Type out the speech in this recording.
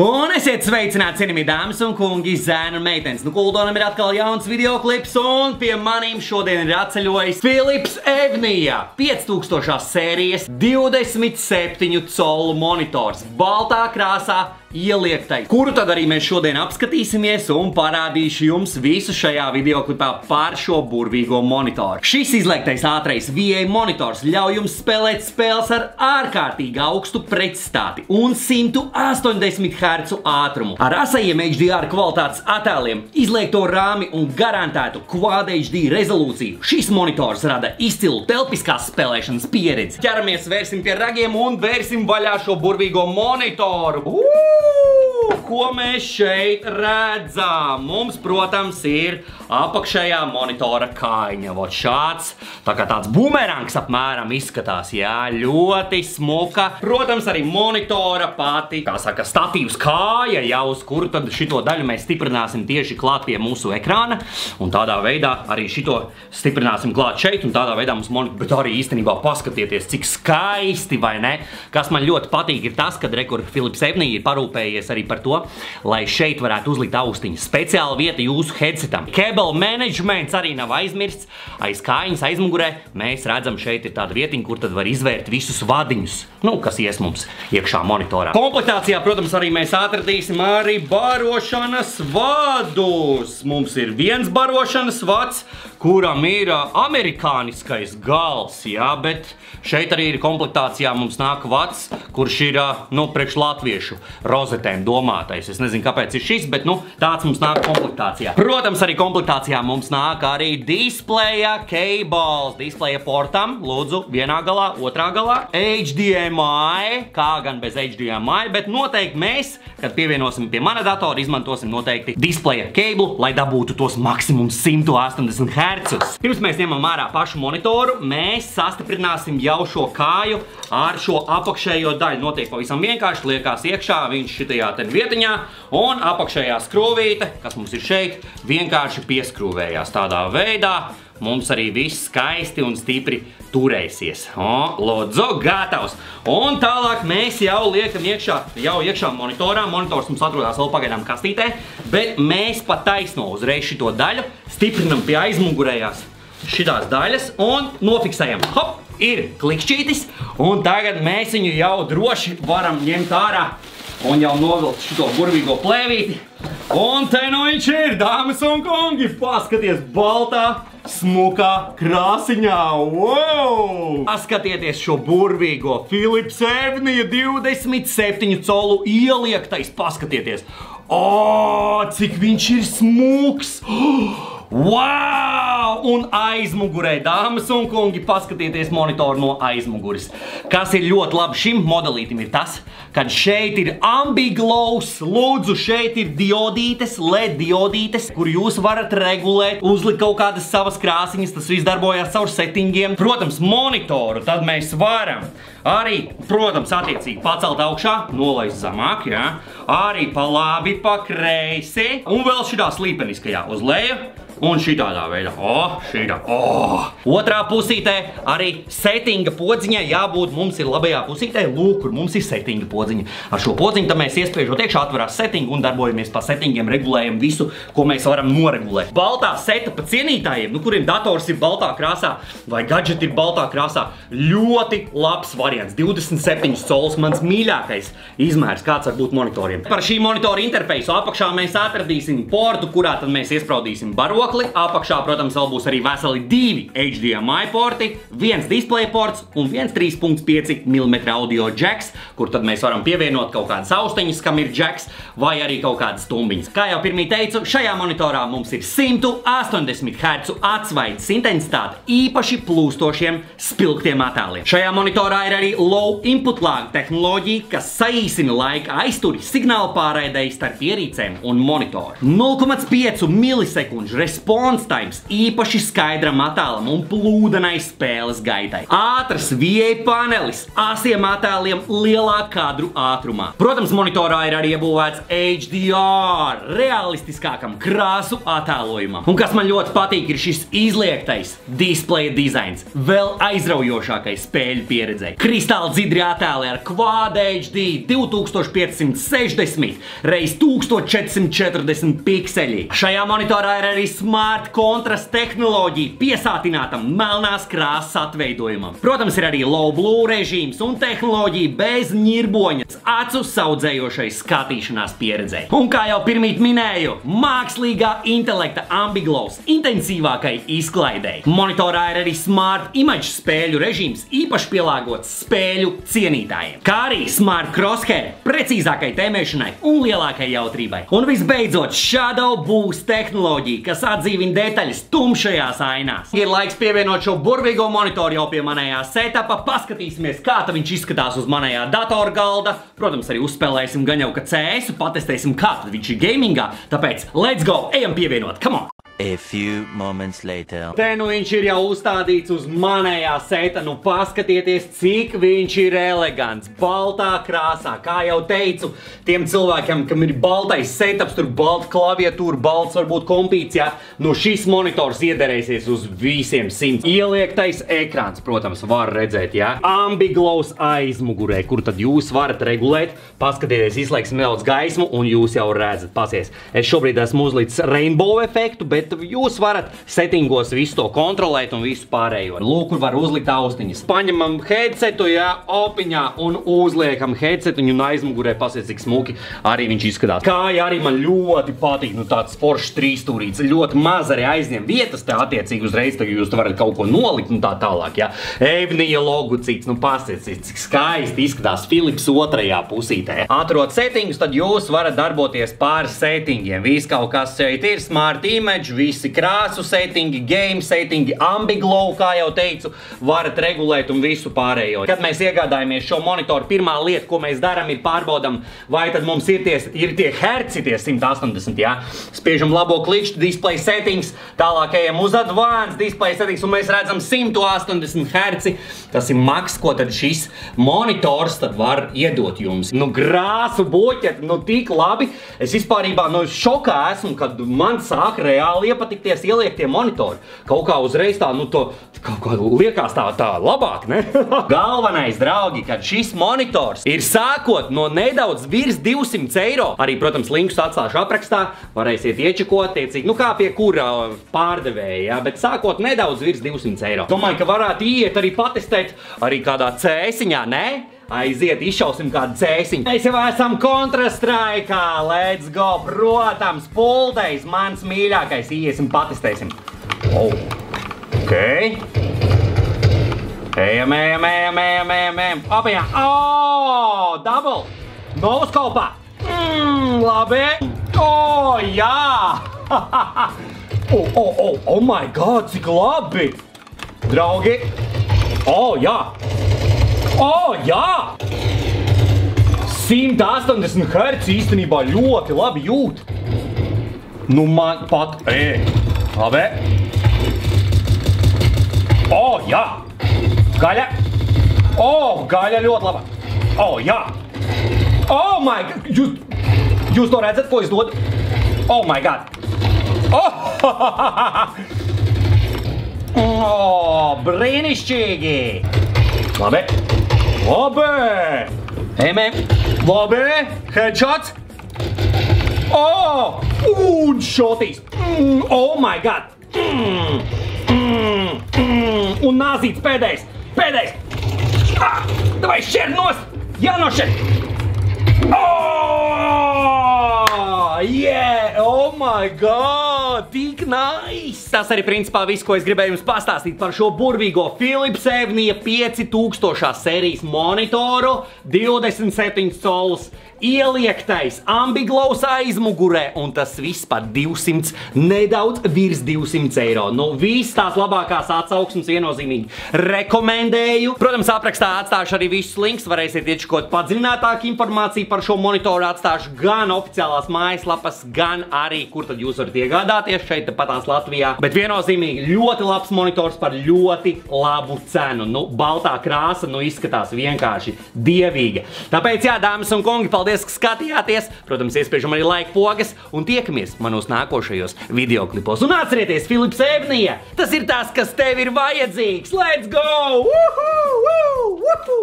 Un esiet sveicināti, cienījamie dāmas un kungi, zēni un meitenes. Nu, Kuldonam ir atkal jauns videoklips, un pie manīm šodien ir atceļojis Philips Evnija 5000 sērijas 27 colu monitors, baltā krāsā ieliektais, kuru tad arī mēs šodien apskatīsimies un parādīšu jums visu šajā videoklipā par šo burvīgo monitoru. Šis izliektais ātrais VA monitors ļauj jums spēlēt spēles ar ārkārtīgi augstu precizitāti un 180 Hz ātrumu. Ar asajiem HDR kvalitātes attēliem, izliekto rāmi un garantētu Quad HD rezolūciju, šis monitors rada izcilu telpiskās spēlēšanas pieredzi. Ķeramies, vērsim pie ragiem un vērsim vaļā šo burvīgo monitoru. Ko mēs šeit redzam? Mums, protams, ir apakšējā monitora kājiņa. Vot šāds, tā kā tāds bumerangs apmēram izskatās, jā, ļoti smuka. Protams, arī monitora pati, kā saka, statīvs kāja, jā, uz kuru tad šito daļu mēs stiprināsim tieši klāt pie mūsu ekrāna. Un tādā veidā arī šito stiprināsim klāt šeit, un tādā veidā mums monitor, bet arī īstenībā paskatieties, cik skaisti, vai ne? Kas man ļoti patīk ir tas, kad rekur Philips Evnija ir parūpējies arī par to, lai šeit varētu uzlikt austiņas. Speciāla vieta jūsu headsetam. Cable managements arī nav aizmirsts. Aiz kājiņas aizmugurē mēs redzam, šeit ir tāda vietiņa, kur tad var izvērt visus vadiņus, nu, kas ies mums iekšā monitorā. Komplektācijā, protams, arī mēs atradīsim arī barošanas vadus. Mums ir viens barošanas vads, kuram ir amerikāniskais gals, jā, bet šeit arī ir komplektācijā mums nāk vads, kurš ir, nu, priekš latviešu rozetēm domātais. Es nezinu, kāpēc ir šis, bet, nu, tāds mums nāk komplektācijā. Protams, arī komplektācijā mums nāk arī displeja cables, displeja portam, lūdzu, vienā galā, otrā galā. HDMI, kā gan bez HDMI, bet noteikti mēs, kad pievienosim pie mana datora, izmantosim noteikti displeja cable, lai dabūtu tos maksimums 180 Hz. Pirms mēs ņemam ārā pašu monitoru, mēs sastiprināsim jau šo kāju ar šo apakšējo daļu. Notiek pavisam vienkārši, liekās iekšā viņš šitajā ten vietiņā, un apakšējā skrūvīte, kas mums ir šeit, vienkārši pieskrūvējās tādā veidā. Mums arī viss skaisti un stipri turēsies. Lūdzu, gatavs. Un tālāk mēs jau liekam iekšā monitorā. Monitors mums atrodas vēl pagaidām kastītē, bet mēs pa taisno uzreiz šito daļu stiprinam pie aizmugurējās šitās daļas un nofiksējam. Hop, ir klikšķītis, un tagad mēs viņu jau droši varam ņemt ārā un jau novilkt šito burvīgo plēvīti. Un te nu viņš ir, dāmas un kungi, paskaties baltā, smukā krāsiņā. Wow! Paskatieties šo burvīgo Philips Evnija 27 colu ieliektais, paskatieties. O, cik viņš ir smuks! Wow! Un aizmugurē, dāmas un kungi, paskatieties monitoru no aizmuguris. Kas ir ļoti labi šim modelītim ir tas, kad šeit ir ambiglows, lūdzu, šeit ir diodītes, LED diodītes, kur jūs varat regulēt, uzlikt kaut kādas savas krāsiņas, tas viss darbojās caur settingiem. Protams, monitoru tad mēs varam arī, protams, attiecīgi pacelt augšā, nolaist zamāk, jā, arī pa labi, pa kreisi, un vēl šitā slīpeniskajā uz leju. Un šitādā veidā, Otrā pusītē arī settinga podziņai jābūt, mums ir labajā pusītē, lūk, kur mums ir settinga podziņa. Ar šo podziņu tad mēs iespiežot iekšā atverās settingu un darbojamies pa settingiem, regulējam visu, ko mēs varam noregulēt. Baltā setupa cienītājiem, nu kuriem dators ir baltā krāsā vai gadžeti ir baltā krāsā, ļoti labs variants. 27 cols, mans mīļākais izmērs, kāds var būt monitoriem. Par šī monitora interfeisu apakšā mēs atradīsim portu, kurā tad mēs iespraudīsim barokli. Apakšā, protams, vēl būs arī veseli 2 HDMI porti, viens display ports un viens 3.5 mm audio jacks, kur tad mēs varam pievienot kaut kādas austiņas, kam ir jacks, vai arī kaut kādas stumbiņas. Kā jau pirmī teicu, šajā monitorā mums ir 180 Hz atsvaidzes intensitāte īpaši plūstošiem spilgtiem attēliem. Šajā monitorā ir arī low input lag tehnoloģija, kas saīsina laika aizturi signālu pārraidei starp ierīcēm un monitoru. 0,5 milisekundžu response times īpaši skaidram attēlam un plūdenai spēles gaitai. Ātrs VA panelis asiem attēliem lielā kadru ātrumā. Protams, monitorā ir arī iebūvēts HDR, realistiskākam krāsu attēlojumam. Un kas man ļoti patīk, ir šis izliektais displeja dizains, vēl aizraujošākais spēļu pieredzei. Kristāli dzidri attēli ar Quad HD 2560 x 1440 pikseļi. Šajā monitorā ir arī smart kontrast tehnoloģija piesātinātam melnās krāsas atveidojumam. Protams, ir arī low blue režīms un tehnoloģija bez ņirboņas acu saudzējošai skatīšanās pieredzei. Un kā jau pirmīt minēju, mākslīgā intelekta ambiglows intensīvākai izklaidei. Monitorā ir arī smart image spēļu režīms, īpaši pielāgots spēļu cienītājiem. Kā arī smart crosshair precīzākai tēmēšanai un lielākai jautrībai. Un visbeidzot, Shadow Boost tehnoloģija, kas atdzīvina detaļas tumšajās ainās. Ir laiks pievienot šo burvīgo monitoru jau pie manējā setapa. Paskatīsimies, kā ta viņš izskatās uz manējā datora galda. Protams, arī uzspēlēsim gan jau ka CS-u, patestēsim, kā tad viņš ir gamingā. Tāpēc, let's go, ejam pievienot, come on! A few moments later. Te nu viņš ir jau uzstādīts uz manējā seta, nu paskatieties, cik viņš ir elegants, baltā krāsā. Kā jau teicu, tiem cilvēkiem, kam ir baltais setups, tur balta klaviatūra, balts varbūt kompīts, jā, nu šis monitors iederēsies uz visiem 100. Ieliektais ekrāns, protams, var redzēt, jā. Ambiglows aizmugurē, kur tad jūs varat regulēt. Paskatieties, izslēgsim nedaudz gaismu un jūs jau redzat, pasies. Es šobrīd esmu uzlicis rainbow efektu, bet jūs varat settingos visu to kontrolēt un visu pārējo. Lūk, kur var uzlikt austiņas. Paņemam headsetu, jā, opiņā un uzliekam headsetuņu un aizmugurē pasies, cik smuki arī viņš izskatās. Kāja arī man ļoti patīk, nu tāds foršs trīstūrīts, ļoti maz arī aizņem vietas, tā attiecīgi uzreiz, tagad jūs varat kaut ko nolikt un tā tālāk, jā. Evnija logu cits, nu pasies, cik skaisti izskatās Philips otrajā pusītē. Atrot settingus, tad jūs varat darboties pār settingiem. Viss kaut kas šeit ir, smart image, visi krāsu settingi, game settingi, ambiglow, kā jau teicu, varat regulēt un visu pārējo. Kad mēs iegādājamies šo monitoru, pirmā lieta, ko mēs darām, ir pārbaudam, vai tad mums ir tie herci, tie 180, jā. Spiežam labo kliču, display settings, tālāk ejam uz advanced display settings, un mēs redzam 180 herci. Tas ir maks, ko tad šis monitors tad var iedot jums. Nu, grāsu boķet, nu tik labi. Es vispārībā no šokā esmu, kad man sāk reāli iepatikties ieliektie monitori. Kaut kā uzreiz tā, nu to, kaut kā liekas tā labāk, ne? Galvenais, draugi, kad šis monitors ir sākot no nedaudz virs 200 eiro. Arī, protams, linkus atstāšu aprakstā, varēsiet iečekot, tiecīgi, nu kā pie kura pārdevēja, jā, bet sākot nedaudz virs 200 eiro. Domāju, ka varētu iet arī patestēt arī kādā CS-iņā, ne? Aiziet, izšausim kādu cēsiņu. Mēs jau esam Counter-Strike'ā, let's go, protams, pulteis, mans mīļākais, iesim, patestēsim. Oh, ok. Ejam, apiņā, oh, double, noskopā, labi, oh, jā, oh my god, cik labi, draugi, oh, jā. O, jā! 180 Hz īstenībā ļoti labi jūt. Nu, man pat... Labi. O, jā! Gaļa. O, gaļa ļoti laba. O, jā! Oh my god! Jūs to redzat, ko es dodu? Oh my god! Oh, brīnišķīgi! Labi. Labi, headshots. Oh, un šotīs. Oh my god. Un nāzīts pēdējais. Davai šķer nost. Jānošķer. Oh, yeah, oh my god, tik nice. Tas arī principā viss, ko es gribēju jums pastāstīt par šo burvīgo Philips Evnija 5000 sērijas monitoru, 27 colus ieliektais ambiglows aizmugurē, un tas viss par 200, nedaudz virs 200 eiro. Nu, viss tās labākās atsauksmes viennozīmīgi rekomendēju. Protams, aprakstā atstāšu arī visus links, varēsiet iečakot padziļinātāku informāciju par šo monitoru, atstāšu gan oficiālās mājaslapas, gan arī, kur tad jūs varat iegādāties šeit patās Latvijas Latvijā. Bet viennozīmīgi ļoti labs monitors par ļoti labu cenu. Nu, baltā krāsa, nu, izskatās vienkārši dievīga. Tāpēc, jā, dāmas un kungi, paldies, ka skatījāties. Protams, iespiežam arī like pogas un tiekamies manos nākošajos videoklipos. Un atcerieties, Filips Evnija, tas ir tas, kas tev ir vajadzīgs. Let's go! Woohoo! Woohoo!